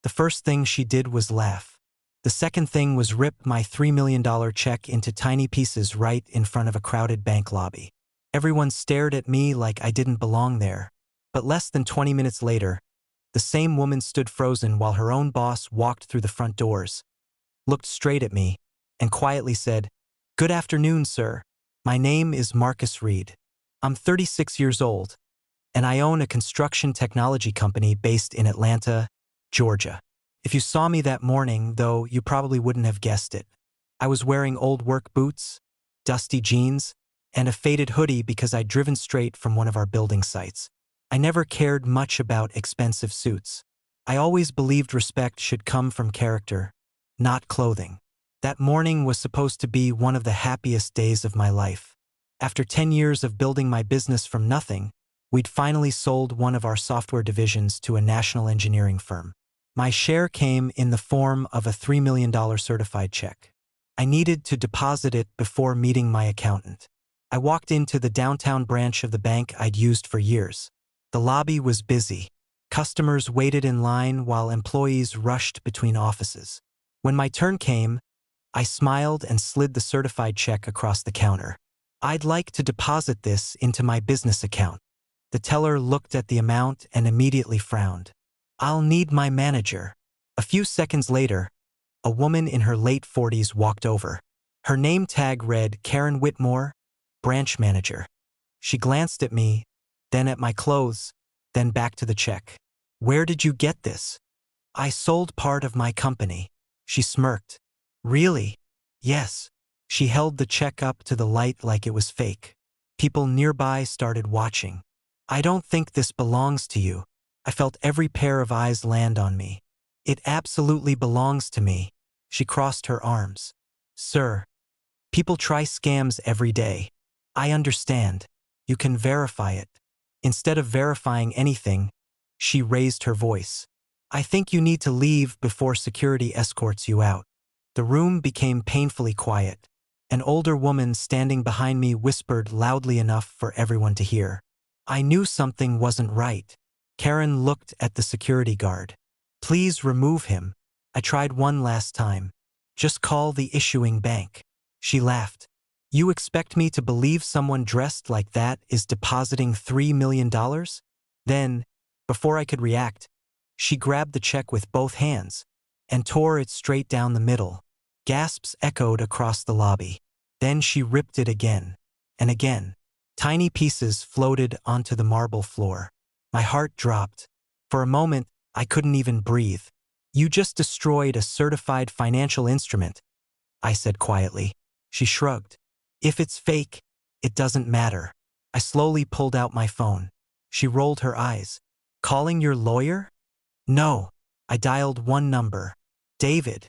The first thing she did was laugh. The second thing was rip my $3 million check into tiny pieces right in front of a crowded bank lobby. Everyone stared at me like I didn't belong there. But less than 20 minutes later, the same woman stood frozen while her own boss walked through the front doors, looked straight at me, and quietly said, "Good afternoon, sir. My name is Marcus Reed. I'm 36 years old, and I own a construction technology company based in Atlanta, Georgia. If you saw me that morning, though, you probably wouldn't have guessed it. I was wearing old work boots, dusty jeans, and a faded hoodie because I'd driven straight from one of our building sites. I never cared much about expensive suits. I always believed respect should come from character, not clothing. That morning was supposed to be one of the happiest days of my life. After 10 years of building my business from nothing, we'd finally sold one of our software divisions to a national engineering firm. My share came in the form of a $3 million certified check. I needed to deposit it before meeting my accountant. I walked into the downtown branch of the bank I'd used for years. The lobby was busy. Customers waited in line while employees rushed between offices. When my turn came, I smiled and slid the certified check across the counter. "I'd like to deposit this into my business account." The teller looked at the amount and immediately frowned. "I'll need my manager." A few seconds later, a woman in her late 40s walked over. Her name tag read Karen Whitmore, branch manager. She glanced at me, then at my clothes, then back to the check. "Where did you get this?" "I sold part of my company." She smirked. "Really?" "Yes." She held the check up to the light like it was fake. People nearby started watching. "I don't think this belongs to you." I felt every pair of eyes land on me. "It absolutely belongs to me." She crossed her arms. "Sir, people try scams every day. I understand. You can verify it." Instead of verifying anything, she raised her voice. "I think you need to leave before security escorts you out." The room became painfully quiet. An older woman standing behind me whispered loudly enough for everyone to hear. I knew something wasn't right. Karen looked at the security guard. "Please remove him." I tried one last time. "Just call the issuing bank." She laughed. "You expect me to believe someone dressed like that is depositing $3 million? Then, before I could react, she grabbed the check with both hands and tore it straight down the middle. Gasps echoed across the lobby. Then she ripped it again and again. Tiny pieces floated onto the marble floor. My heart dropped. For a moment, I couldn't even breathe. "You just destroyed a certified financial instrument," I said quietly. She shrugged. "If it's fake, it doesn't matter." I slowly pulled out my phone. She rolled her eyes. "Calling your lawyer?" "No." I dialed one number. "David.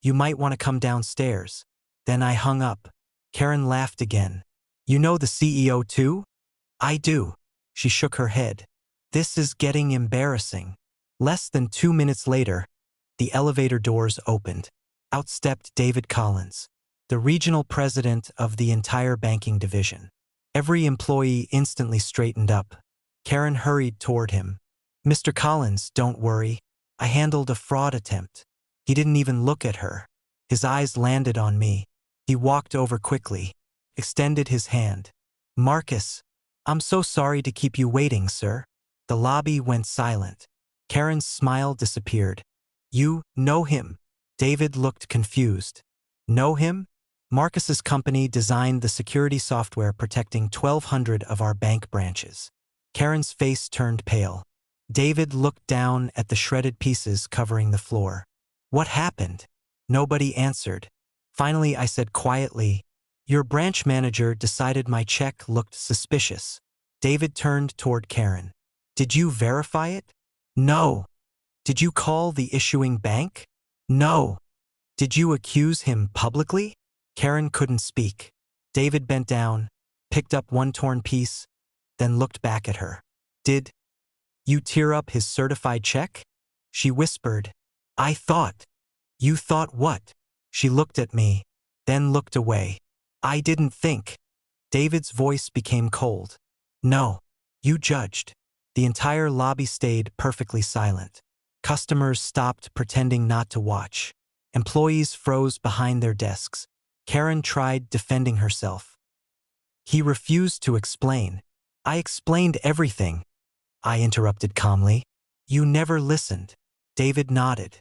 You might want to come downstairs." Then I hung up. Karen laughed again. "You know the CEO too?" "I do." She shook her head. "This is getting embarrassing." Less than 2 minutes later, the elevator doors opened. Out stepped David Collins, the regional president of the entire banking division. Every employee instantly straightened up. Karen hurried toward him. "Mr. Collins, don't worry. I handled a fraud attempt." He didn't even look at her. His eyes landed on me. He walked over quickly, extended his hand. "Marcus, I'm so sorry to keep you waiting, sir." The lobby went silent. Karen's smile disappeared. "You know him?" David looked confused. "Know him?" "Marcus's company designed the security software protecting 1,200 of our bank branches." Karen's face turned pale. David looked down at the shredded pieces covering the floor. "What happened?" Nobody answered. Finally, I said quietly, "Your branch manager decided my check looked suspicious." David turned toward Karen. "Did you verify it?" "No." "Did you call the issuing bank?" "No." "Did you accuse him publicly?" Karen couldn't speak. David bent down, picked up one torn piece, then looked back at her. "Did you tear up his certified check?" She whispered. "I thought." "You thought what?" She looked at me, then looked away. "I didn't think." David's voice became cold. "No. You judged." The entire lobby stayed perfectly silent. Customers stopped pretending not to watch. Employees froze behind their desks. Karen tried defending herself. He refused to explain. I explained everything, I interrupted calmly. You never listened. David nodded.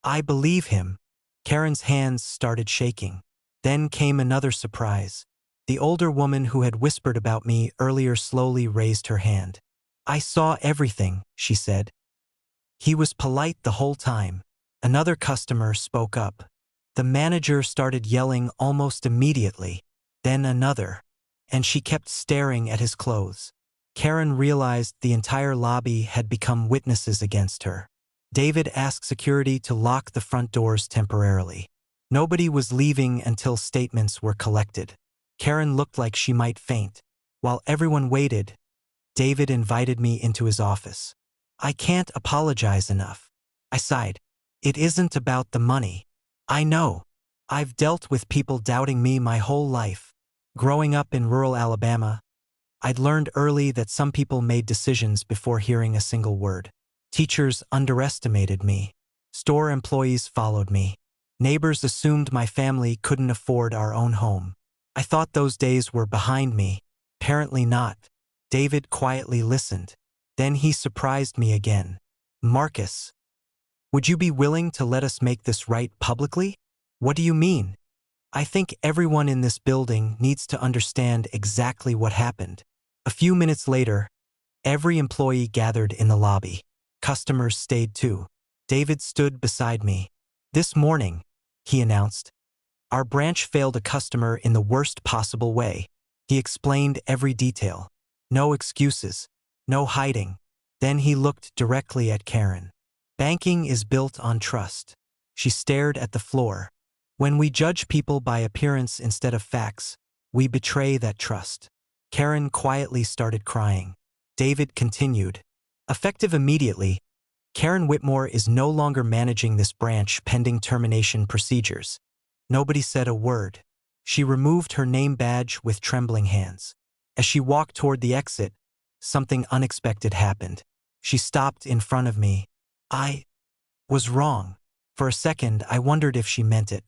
I believe him. Karen's hands started shaking. Then came another surprise. The older woman who had whispered about me earlier slowly raised her hand. I saw everything, she said. He was polite the whole time. Another customer spoke up. The manager started yelling almost immediately. Then another. And she kept staring at his clothes. Karen realized the entire lobby had become witnesses against her. David asked security to lock the front doors temporarily. Nobody was leaving until statements were collected. Karen looked like she might faint. While everyone waited, David invited me into his office. I can't apologize enough. I sighed. It isn't about the money. I know. I've dealt with people doubting me my whole life. Growing up in rural Alabama, I'd learned early that some people made decisions before hearing a single word. Teachers underestimated me. Store employees followed me. Neighbors assumed my family couldn't afford our own home. I thought those days were behind me. Apparently not. David quietly listened. Then he surprised me again. Marcus, would you be willing to let us make this right publicly? What do you mean? I think everyone in this building needs to understand exactly what happened. A few minutes later, every employee gathered in the lobby. Customers stayed too. David stood beside me. This morning, he announced, our branch failed a customer in the worst possible way. He explained every detail. No excuses. No hiding. Then he looked directly at Karen. Banking is built on trust. She stared at the floor. When we judge people by appearance instead of facts, we betray that trust. Karen quietly started crying. David continued. Effective immediately, Karen Whitmore is no longer managing this branch pending termination procedures. Nobody said a word. She removed her name badge with trembling hands. As she walked toward the exit, something unexpected happened. She stopped in front of me. I was wrong. For a second, I wondered if she meant it.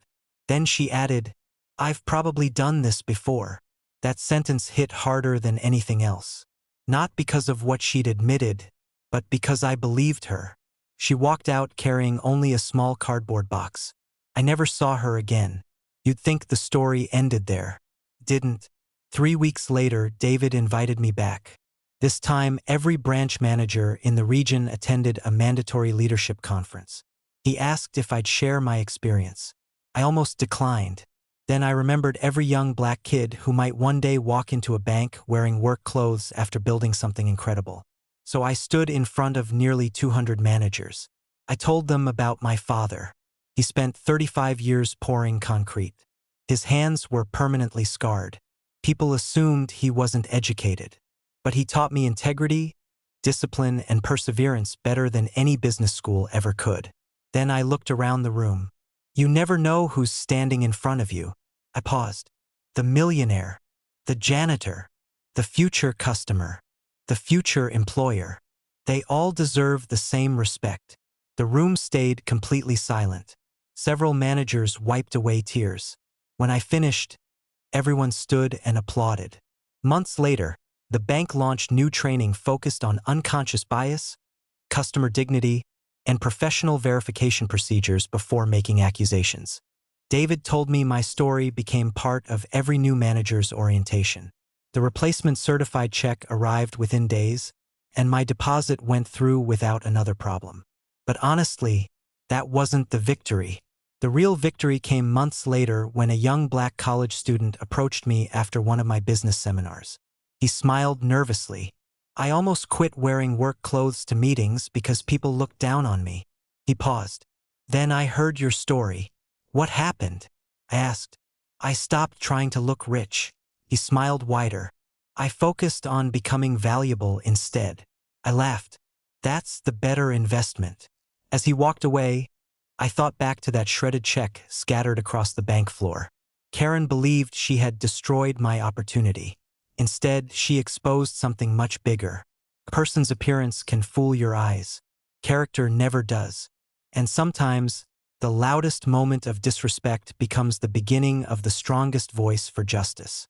Then she added, I've probably done this before. That sentence hit harder than anything else. Not because of what she'd admitted, but because I believed her. She walked out carrying only a small cardboard box. I never saw her again. You'd think the story ended there. Didn't. 3 weeks later, David invited me back. This time, every branch manager in the region attended a mandatory leadership conference. He asked if I'd share my experience. I almost declined. Then I remembered every young black kid who might one day walk into a bank wearing work clothes after building something incredible. So I stood in front of nearly 200 managers. I told them about my father. He spent 35 years pouring concrete. His hands were permanently scarred. People assumed he wasn't educated. But he taught me integrity, discipline, and perseverance better than any business school ever could. Then I looked around the room. You never know who's standing in front of you. I paused. The millionaire, the janitor, the future customer, the future employer. They all deserve the same respect. The room stayed completely silent. Several managers wiped away tears. When I finished, everyone stood and applauded. Months later, the bank launched new training focused on unconscious bias, customer dignity, and professional verification procedures before making accusations. David told me my story became part of every new manager's orientation. The replacement certified check arrived within days, and my deposit went through without another problem. But honestly, that wasn't the victory. The real victory came months later when a young black college student approached me after one of my business seminars. He smiled nervously. I almost quit wearing work clothes to meetings because people looked down on me. He paused. Then I heard your story. What happened? I asked. I stopped trying to look rich. He smiled wider. I focused on becoming valuable instead. I laughed. That's the better investment. As he walked away, I thought back to that shredded check scattered across the bank floor. Karen believed she had destroyed my opportunity. Instead, she exposed something much bigger. A person's appearance can fool your eyes, Character never does. And sometimes, the loudest moment of disrespect becomes the beginning of the strongest voice for justice.